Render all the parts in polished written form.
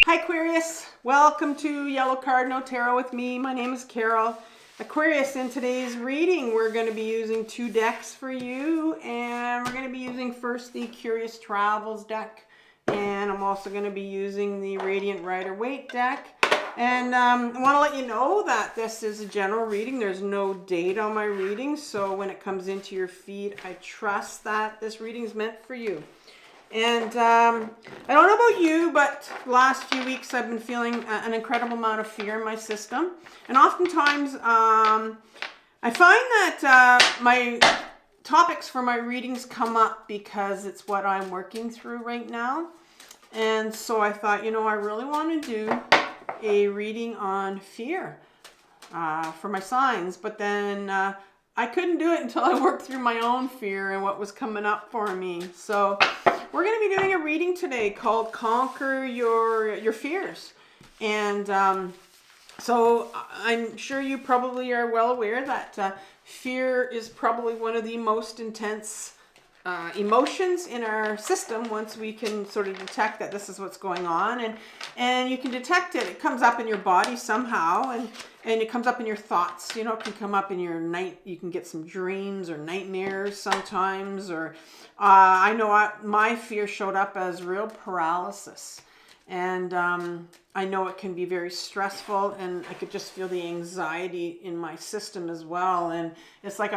Hi Aquarius, welcome to Yellow Cardinal Tarot with me. My name is Carol. Aquarius, in today's reading we're going to be using two decks for you, and we're going to be using first the Curious Travels deck, and I'm also going to be using the Radiant Rider-Waite deck. And I want to let you know that this is a general reading. There's no date on my reading, so when it comes into your feed, I trust that this reading is meant for you. And I don't know about you, but the last few weeks I've been feeling an incredible amount of fear in my system. And oftentimes I find that my topics for my readings come up because it's what I'm working through right now. And so I thought, you know, I really want to do a reading on fear for my signs. But then I couldn't do it until I worked through my own fear and what was coming up for me. So we're going to be doing a reading today called Conquer Your Fears. And so I'm sure you probably are well aware that fear is probably one of the most intense emotions in our system. Once we can sort of detect that this is what's going on, and you can detect it comes up in your body somehow, and it comes up in your thoughts. You know, it can come up in your night. You can get some dreams or nightmares sometimes, or I know my fear showed up as real paralysis. And I know it can be very stressful, and I could just feel the anxiety in my system as well. And it's like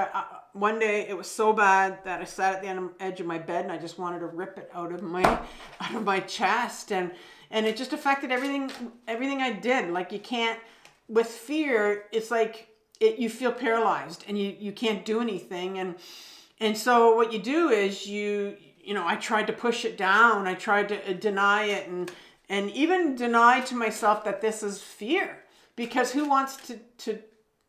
one day it was so bad that I sat at the edge of my bed and I just wanted to rip it out of my chest, and it just affected everything I did. Like, you can't, with fear, it's like you feel paralyzed and you can't do anything. And so what you do is you know, I tried to push it down. I tried to deny it, and even deny to myself that this is fear, because who wants to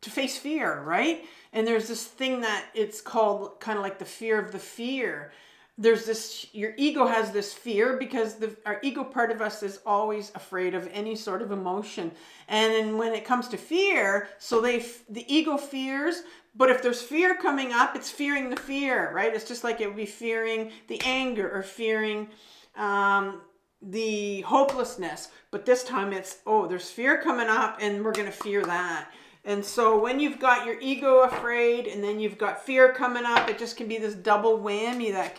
face fear, right? And there's this thing that it's called kind of like the fear of the fear. There's this, your ego has this fear because our ego part of us is always afraid of any sort of emotion. And then when it comes to fear, so the ego fears, but if there's fear coming up, it's fearing the fear, right? It's just like it would be fearing the anger or fearing the hopelessness. But this time it's, oh, there's fear coming up and we're going to fear that. And so when you've got your ego afraid and then you've got fear coming up, it just can be this double whammy that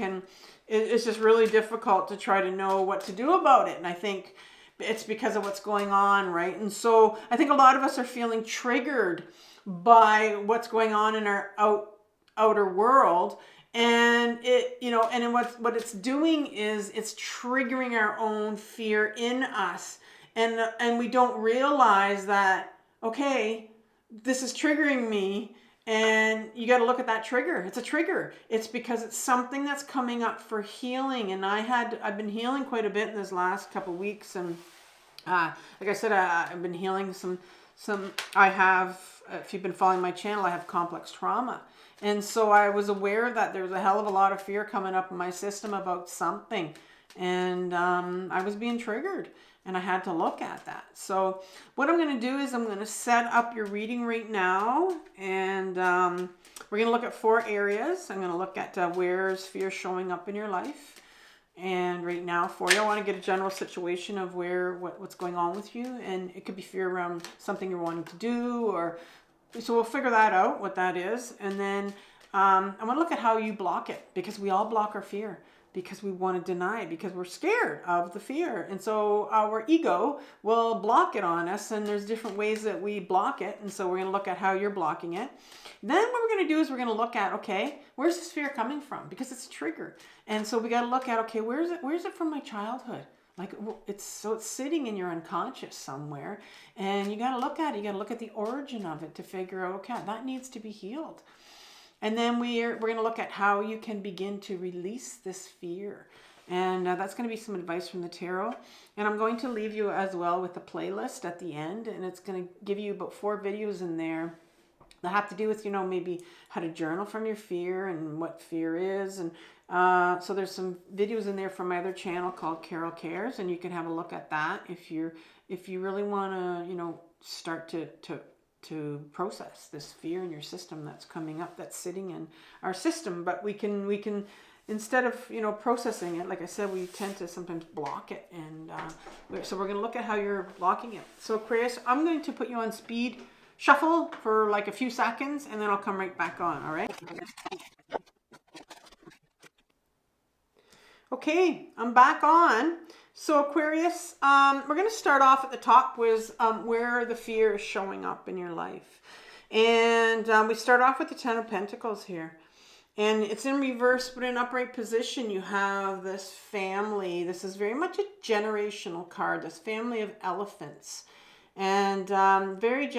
it's just really difficult to try to know what to do about it. And I think it's because of what's going on, right? And so I think a lot of us are feeling triggered by what's going on in our outer world. And it, you know, and what it's doing is it's triggering our own fear in us. And we don't realize that, okay, this is triggering me, and you got to look at that trigger. It's a trigger. It's because it's something that's coming up for healing. And I've been healing quite a bit in this last couple of weeks. And like I said, I've been healing some, I have, if you've been following my channel, I have complex trauma. And so I was aware that there was a hell of a lot of fear coming up in my system about something. And I was being triggered. And I had to look at that. So what I'm going to do is I'm going to set up your reading right now. And we're going to look at 4 areas. I'm going to look at where's fear showing up in your life. And right now for you, I want to get a general situation of what's going on with you. And it could be fear around something you're wanting to do. So we'll figure that out, what that is. And then I want to look at how you block it. Because we all block our fear. Because we want to deny it, because we're scared of the fear. And so our ego will block it on us, and there's different ways that we block it. And so we're going to look at how you're blocking it. Then what we're going to do is we're going to look at, okay, where's this fear coming from? Because it's a trigger. And so we got to look at, okay, where's it from my childhood? Like, it's sitting in your unconscious somewhere, and you got to look at it. You got to look at the origin of it to figure out, okay, that needs to be healed. And then we're going to look at how you can begin to release this fear. And that's going to be some advice from the tarot. And I'm going to leave you as well with a playlist at the end. And it's going to give you about 4 videos in there that have to do with, you know, maybe how to journal from your fear and what fear is. And so there's some videos in there from my other channel called Carol Cares. And you can have a look at that if you really want to, you know, start to process this fear in your system that's coming up, that's sitting in our system. But we can instead of, you know, processing it, like I said, we tend to sometimes block it. And so we're going to look at how you're blocking it. So Aquarius, I'm going to put you on speed shuffle for like a few seconds, and then I'll come right back on, all right? Okay, I'm back on. So Aquarius, we're going to start off at the top with where the fear is showing up in your life. And we start off with the Ten of Pentacles here. And it's in reverse, but in upright position, you have this family. This is very much a generational card, this family of elephants. And very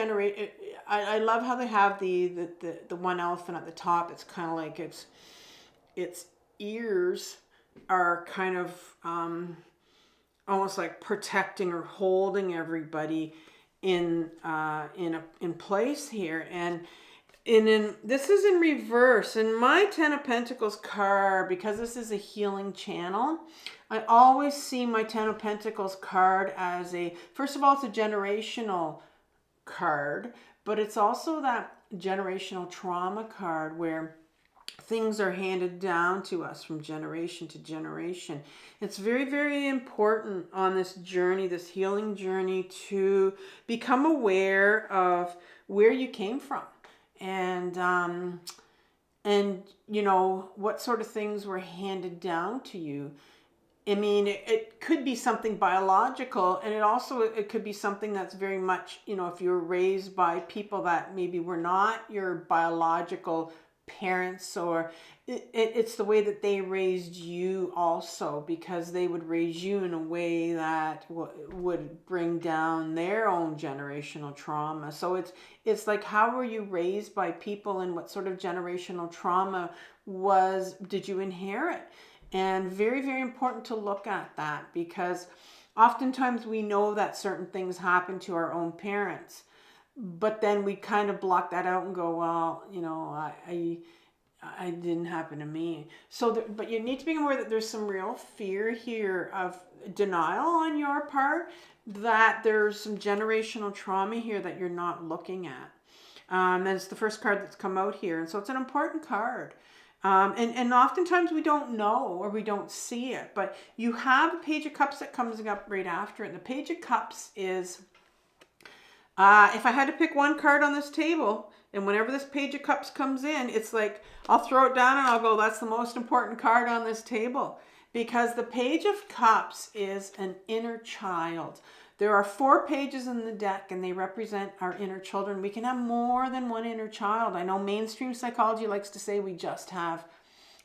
I love how they have the one elephant at the top. It's kind of like its ears are kind of almost like protecting or holding everybody in place here. And this is in reverse. In my Ten of Pentacles card, because this is a healing channel, I always see my Ten of Pentacles card as first of all, it's a generational card, but it's also that generational trauma card where things are handed down to us from generation to generation. It's very, very important on this journey, this healing journey, to become aware of where you came from. And you know, what sort of things were handed down to you. I mean, it could be something biological, and it could be something that's very much, you know, if you're raised by people that maybe were not your biological parents, or it's the way that they raised you also, because they would raise you in a way that would bring down their own generational trauma. So it's like, how were you raised by people, and what sort of generational trauma did you inherit? And very, very important to look at that, because oftentimes we know that certain things happen to our own parents, but then we kind of block that out and go, well, you know, I didn't happen to me. So, but you need to be aware that there's some real fear here of denial on your part, that there's some generational trauma here that you're not looking at. And it's the first card that's come out here. And so it's an important card. And oftentimes we don't know, or we don't see it, but you have a Page of Cups that comes up right after it. The Page of Cups is, if I had to pick one card on this table, and whenever this Page of Cups comes in, it's like, I'll throw it down and I'll go, that's the most important card on this table. Because the Page of Cups is an inner child. There are 4 pages in the deck, and they represent our inner children. We can have more than one inner child. I know mainstream psychology likes to say we just have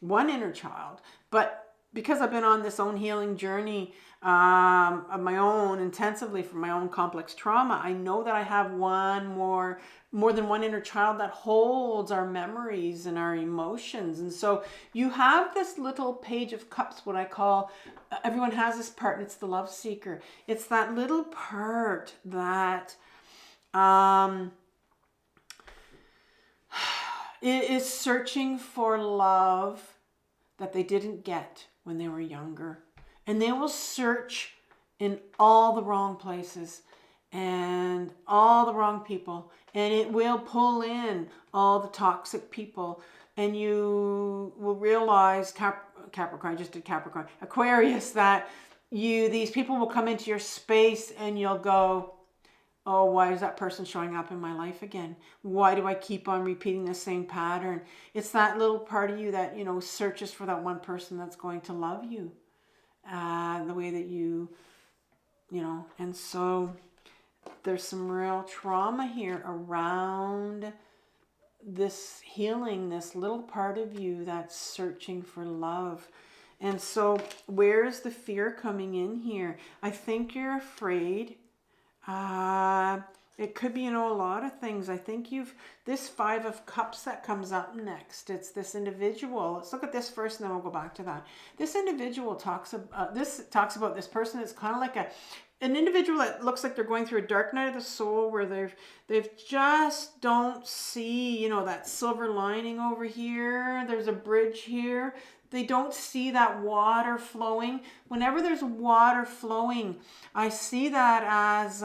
one inner child, but because I've been on this own healing journey of my own, intensively for my own complex trauma, I know that I have more than one inner child that holds our memories and our emotions. And so you have this little Page of Cups, what I call, everyone has this part, and it's the love seeker. It's that little part that is searching for love that they didn't get when they were younger. And they will search in all the wrong places and all the wrong people. And it will pull in all the toxic people. And you will realize, Capricorn, I just did Capricorn, Aquarius, that these people will come into your space and you'll go, oh, why is that person showing up in my life again? Why do I keep on repeating the same pattern? It's that little part of you that, you know, searches for that one person that's going to love you the way that you know. And so there's some real trauma here around this healing, this little part of you that's searching for love. And so where's the fear coming in here? I think you're afraid. It could be, you know, a lot of things. I think this 5 of Cups that comes up next, it's this individual. Let's look at this first, and then we'll go back to that. This individual talks about this person. It's kind of like an individual that looks like they're going through a dark night of the soul, where they've just don't see, you know, that silver lining over here. There's a bridge here. They don't see that water flowing. Whenever there's water flowing, I see that as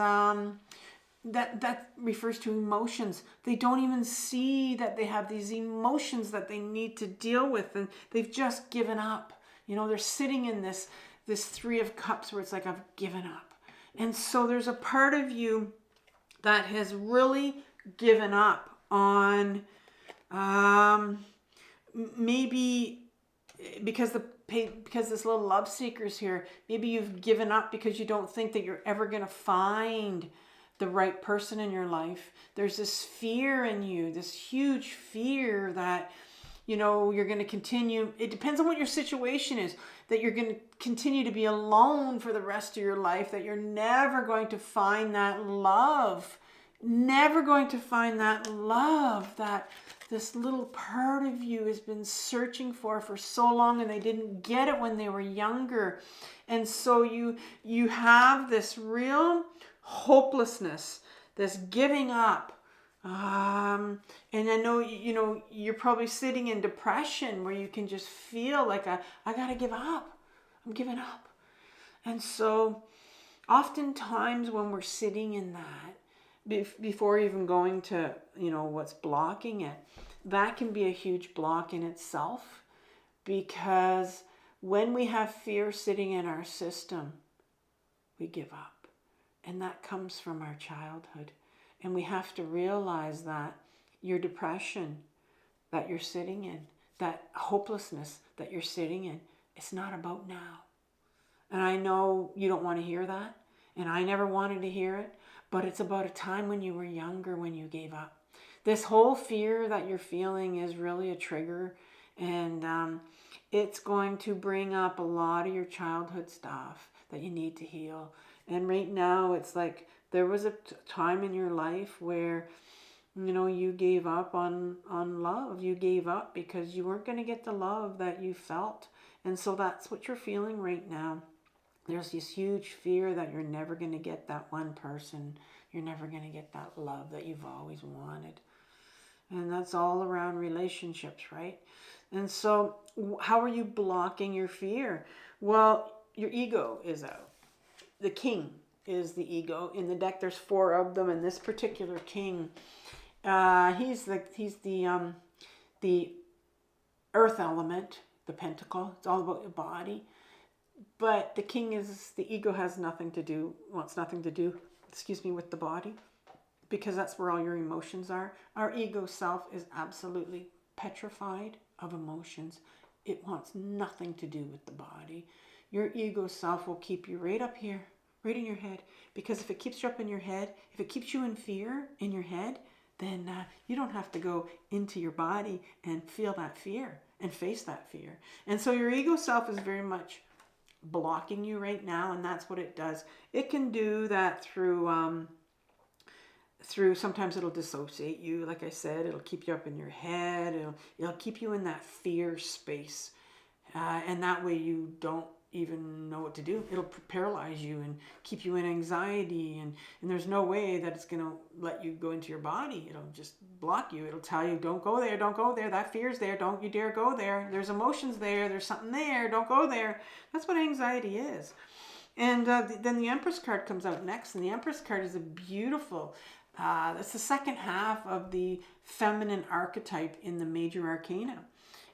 that refers to emotions. They don't even see that they have these emotions that they need to deal with, and they've just given up. They're sitting in this Three of Cups where it's like, I've given up. And so there's a part of you that has really given up on maybe because this little love seeker's here. Maybe you've given up because you don't think that you're ever going to find the right person in your life. There's this fear in you, this huge fear that you're going to continue. It depends on what your situation is, that you're going to continue to be alone for the rest of your life, that you're never going to find that love, that this little part of you has been searching for so long, and they didn't get it when they were younger. And so you have this real hopelessness, this giving up. And I know, you're probably sitting in depression where you can just feel like I got to give up. I'm giving up. And so oftentimes when we're sitting in that, before even going to, what's blocking it, that can be a huge block in itself, because when we have fear sitting in our system, we give up. And that comes from our childhood. And we have to realize that your depression that you're sitting in, that hopelessness that you're sitting in, it's not about now. And I know you don't want to hear that, and I never wanted to hear it, but it's about a time when you were younger when you gave up. This whole fear that you're feeling is really a trigger, and it's going to bring up a lot of your childhood stuff that you need to heal. And right now it's like, there was a time in your life where, you gave up on love. You gave up because you weren't going to get the love that you felt. And so that's what you're feeling right now. There's this huge fear that you're never going to get that one person. You're never going to get that love that you've always wanted. And that's all around relationships, right? And so how are you blocking your fear? Well, your ego is out. The king is the ego. In the deck, there's 4 of them, and this particular king, he's the earth element, the pentacle. It's all about your body. But the king the ego wants nothing to do, with the body, because that's where all your emotions are. Our ego self is absolutely petrified of emotions. It wants nothing to do with the body. Your ego self will keep you right up here, right in your head, because if it keeps you up in your head, if it keeps you in fear in your head, then you don't have to go into your body and feel that fear and face that fear. And so your ego self is very much blocking you right now, and that's what it does. It can do that through sometimes it'll dissociate you. Like I said, it'll keep you up in your head. It'll keep you in that fear space, and that way you don't even know what to do. It'll paralyze you and keep you in anxiety, and there's no way that it's going to let you go into your body. It'll just block you. It'll tell you, don't go there, that fear's there, don't you dare go there, there's emotions there, there's something there, don't go there. That's what anxiety is. And then the Empress card comes out next, and the Empress card is a beautiful, that's the second half of the feminine archetype in the major arcana,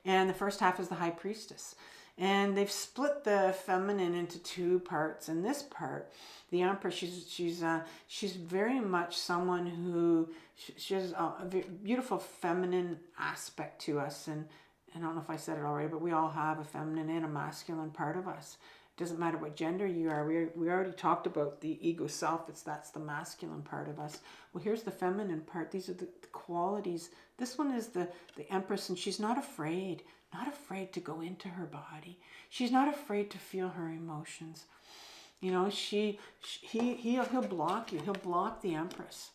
and the first half is the High Priestess. And they've split the feminine into 2 parts. And this part, the Empress, she's very much someone who she has a beautiful feminine aspect to us. And I don't know if I said it already, but we all have a feminine and a masculine part of us. It doesn't matter what gender you are. We already talked about the ego self. That's the masculine part of us. Well, here's the feminine part. These are the qualities. This one is the Empress, and she's not afraid to go into her body. She's not afraid to feel her emotions. He'll block you. He'll block the Empress.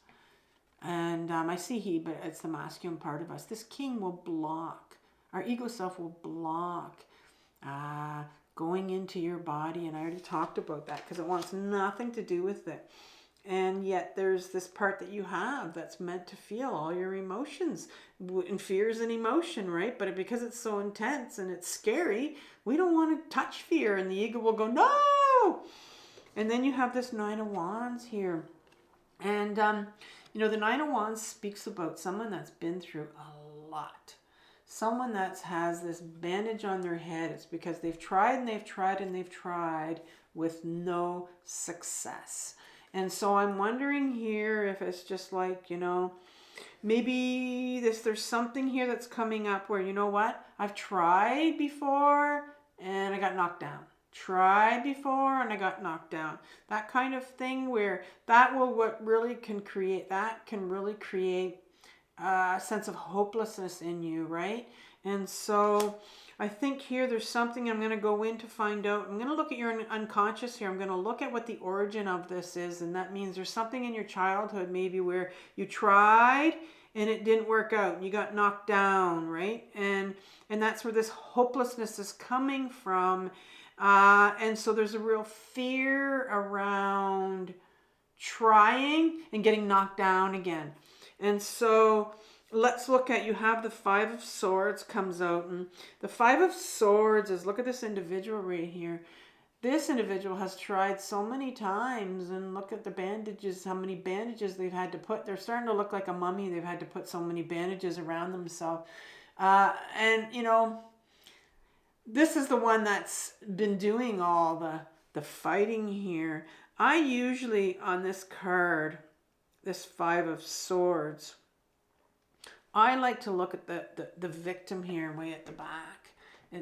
And I see he, but it's the masculine part of us. This king will block. Our ego self will block going into your body. And I already talked about that because it wants nothing to do with it. And yet there's this part that you have that's meant to feel all your emotions. And fear is an emotion, right? But because it's so intense and it's scary, we don't want to touch fear. And the ego will go, no! And then you have this 9 of Wands here. And, you know, the Nine of Wands speaks about someone that's been through a lot. Someone that has this bandage on their head. It's because they've tried and they've tried and they've tried with no success. And so I'm wondering here if it's just like, you know, maybe there's something here that's coming up where, you know what, I've tried before and I got knocked down. Tried before and I got knocked down. That kind of thing where what really can create, that can really create a sense of hopelessness in you, right? And so I think here there's something I'm going to go in to find out. I'm going to look at your unconscious here. I'm going to look at what the origin of this is. And that means there's something in your childhood maybe where you tried and it didn't work out. You got knocked down, right? And that's where this hopelessness is coming from. And so there's a real fear around trying and getting knocked down again. And so let's look at, you have the Five of Swords comes out. And the Five of Swords is, look at this individual right here. This individual has tried so many times, and look at the bandages, how many bandages they've had to put. They're starting to look like a mummy. They've had to put so many bandages around themselves. And, you know, this is the one that's been doing all the fighting here. I usually, on this card, this Five of Swords, I like to look at the victim here way at the back.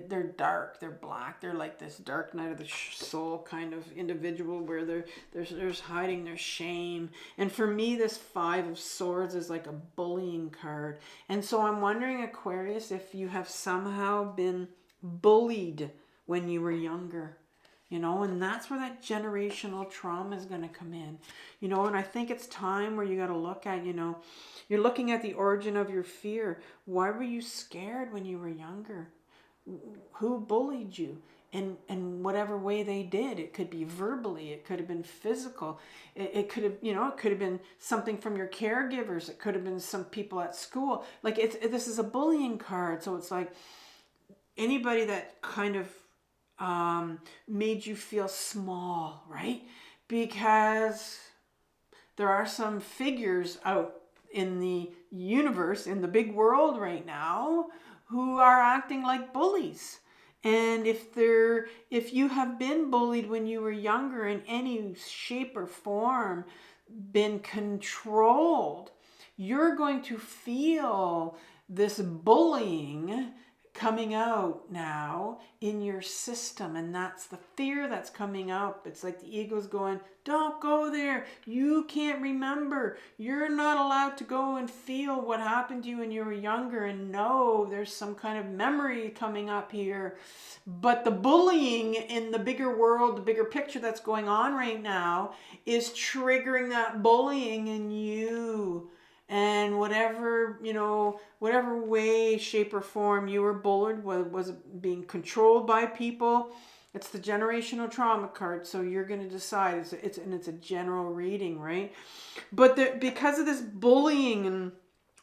They're dark, they're black, they're like this dark night of the soul kind of individual where there's hiding their shame. And for me, this Five of Swords is like a bullying card. And so I'm wondering, Aquarius, if you have somehow been bullied when you were younger. You know, and that's where that generational trauma is going to come in. You know, and I think it's time where you got to look at, you know, you're looking at the origin of your fear. Why were you scared when you were younger? Who bullied you? In whatever way they did. It could be verbally. It could have been physical. It could have, you know, it could have been something from your caregivers. It could have been some people at school. Like, this is a bullying card. So it's like anybody that kind of made you feel small, right? Because there are some figures out in the universe, in the big world right now, who are acting like bullies. And if you have been bullied when you were younger in any shape or form, been controlled, you're going to feel this bullying coming out now in your system, and that's the fear that's coming up. It's like the ego's going, don't go there, you can't remember, you're not allowed to go and feel what happened to you when you were younger, and no, there's some kind of memory coming up here. But the bullying in the bigger world, the bigger picture that's going on right now, is triggering that bullying in you. And whatever, you know, whatever way, shape, or form you were bullied, was being controlled by people, it's the generational trauma card. So you're going to decide. It's a general reading, right? But because of this bullying and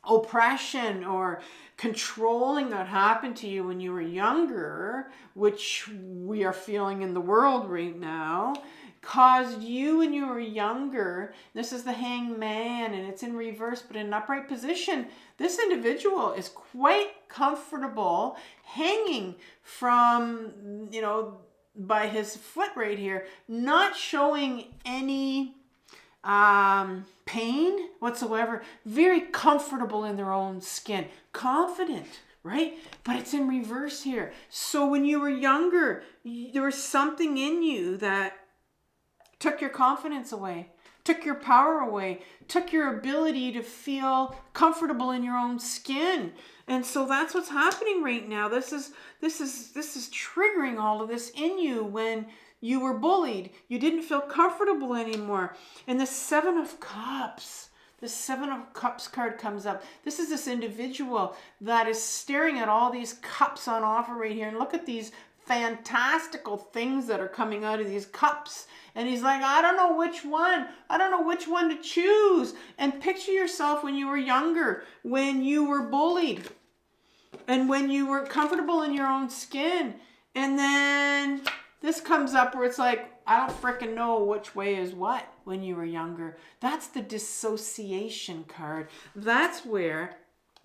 oppression or controlling that happened to you when you were younger, which we are feeling in the world right now, caused you when you were younger. This is the Hanged Man, and it's in reverse, but in an upright position. This individual is quite comfortable hanging from, you know, by his foot right here, not showing any pain whatsoever. Very comfortable in their own skin. Confident, right? But it's in reverse here. So when you were younger, there was something in you that took your confidence away, took your power away, took your ability to feel comfortable in your own skin. And so that's what's happening right now. This is triggering all of this in you when you were bullied. You didn't feel comfortable anymore. And the Seven of Cups, the Seven of Cups card comes up. This is this individual that is staring at all these cups on offer right here. And look at these fantastical things that are coming out of these cups. And he's like, I don't know which one. I don't know which one to choose. And picture yourself when you were younger, when you were bullied, and when you were comfortable in your own skin. And then this comes up where it's like, I don't frickin' know which way is what when you were younger. That's the dissociation card. That's where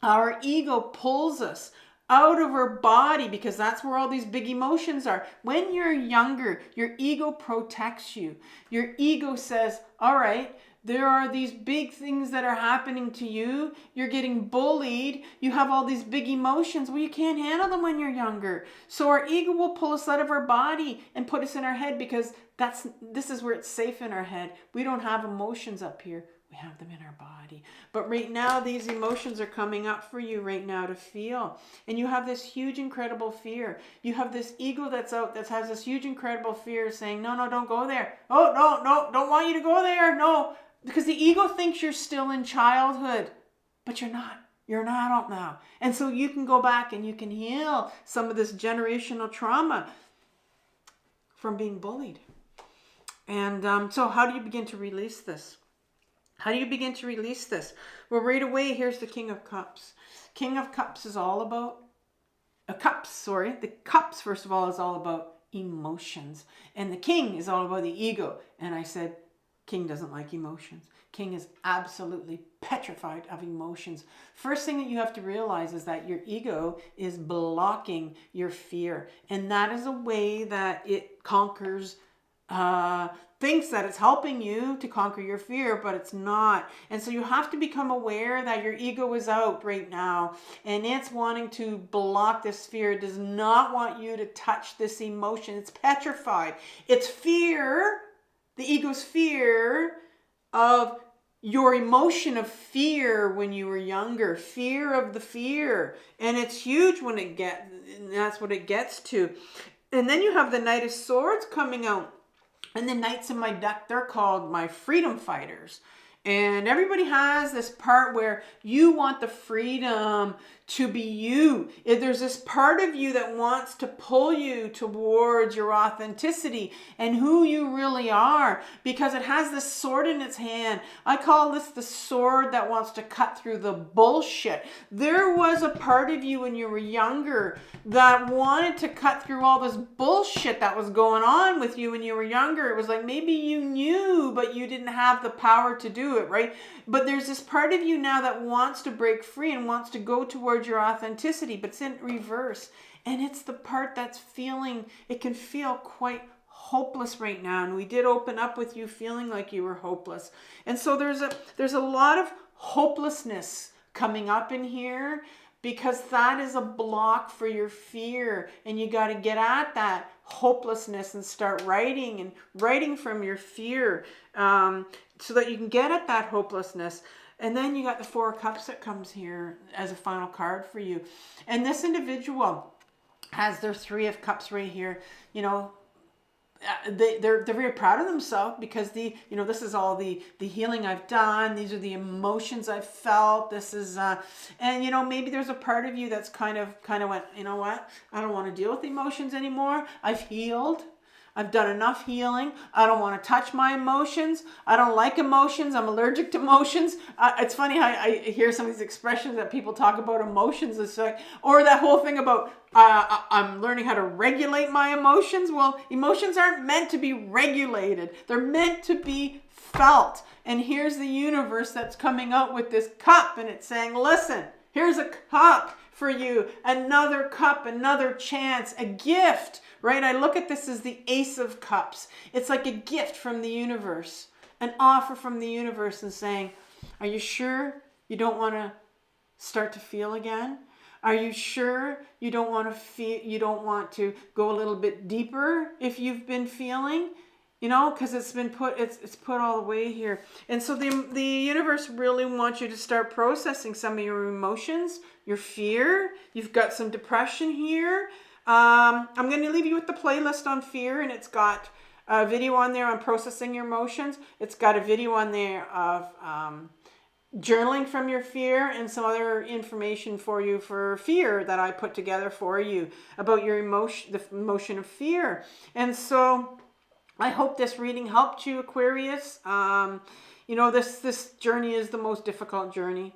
our ego pulls us out of our body, because that's where all these big emotions are. When you're younger, your ego protects you. Your ego says, all right, there are these big things that are happening to you. You're getting bullied. You have all these big emotions. Well, you can't handle them when you're younger. So our ego will pull us out of our body and put us in our head, because this is where it's safe in our head. We don't have emotions up here. We have them in our body. But right now, these emotions are coming up for you right now to feel. And you have this huge, incredible fear. You have this ego that's out that has this huge, incredible fear saying, no, no, don't go there. Oh, no, no, don't want you to go there. No. Because the ego thinks you're still in childhood, but you're not. You're an adult now. And so you can go back and you can heal some of this generational trauma from being bullied. And so how do you begin to release this? How do you begin to release this? Well, right away, here's the King of Cups. King of Cups is all about, the cups, first of all, is all about emotions. And the King is all about the ego. And I said, King doesn't like emotions. King is absolutely petrified of emotions. First thing that you have to realize is that your ego is blocking your fear. And that is a way that it conquers, thinks that it's helping you to conquer your fear, but it's not. And so you have to become aware that your ego is out right now and it's wanting to block this fear. It does not want you to touch this emotion. It's petrified. It's fear, the ego's fear of your emotion of fear when you were younger, fear of the fear. And it's huge when that's what it gets to. And then you have the Knight of Swords coming out. And the Knights in my deck, they're called my freedom fighters. And everybody has this part where you want the freedom to be you. There's this part of you that wants to pull you towards your authenticity and who you really are, because it has this sword in its hand. I call this the sword that wants to cut through the bullshit. There was a part of you when you were younger that wanted to cut through all this bullshit that was going on with you when you were younger. It was like maybe you knew, but you didn't have the power to do it, right? But there's this part of you now that wants to break free and wants to go towards your authenticity, but it's in reverse. And it's the part that's feeling, it can feel quite hopeless right now. And we did open up with you feeling like you were hopeless. And so there's a lot of hopelessness coming up in here, because that is a block for your fear. And you got to get at that hopelessness and start writing from your fear, so that you can get at that hopelessness. And then you got the Four of Cups that comes here as a final card for you. And this individual has their Three of Cups right here. You know, they're very proud of themselves, because this is all the healing I've done. These are the emotions I've felt. This is and maybe there's a part of you that's kind of went, you know what, I don't want to deal with emotions anymore. I've healed. I've done enough healing. I don't want to touch my emotions. I don't like emotions. I'm allergic to emotions. It's funny how I hear some of these expressions that people talk about emotions. It's like, or that whole thing about I'm learning how to regulate my emotions. Well, emotions aren't meant to be regulated. They're meant to be felt. And here's the universe that's coming out with this cup, and it's saying, listen, here's a cup for you. Another cup, another chance, a gift. Right? I look at this as the Ace of Cups. It's like a gift from the universe, an offer from the universe, and saying, are you sure you don't want to start to feel again? Are you sure you don't want to feel, you don't want to go a little bit deeper if you've been feeling? Because it's been put, it's put all the way here. And so the universe really wants you to start processing some of your emotions, your fear. You've got some depression here. I'm going to leave you with the playlist on fear, and it's got a video on there on processing your emotions. It's got a video on there of journaling from your fear, and some other information for you for fear that I put together for you about your emotion, the emotion of fear. And so I hope this reading helped you, Aquarius. This journey is the most difficult journey.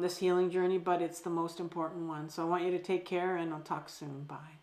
This healing journey, but it's the most important one. So I want you to take care, and I'll talk soon. Bye.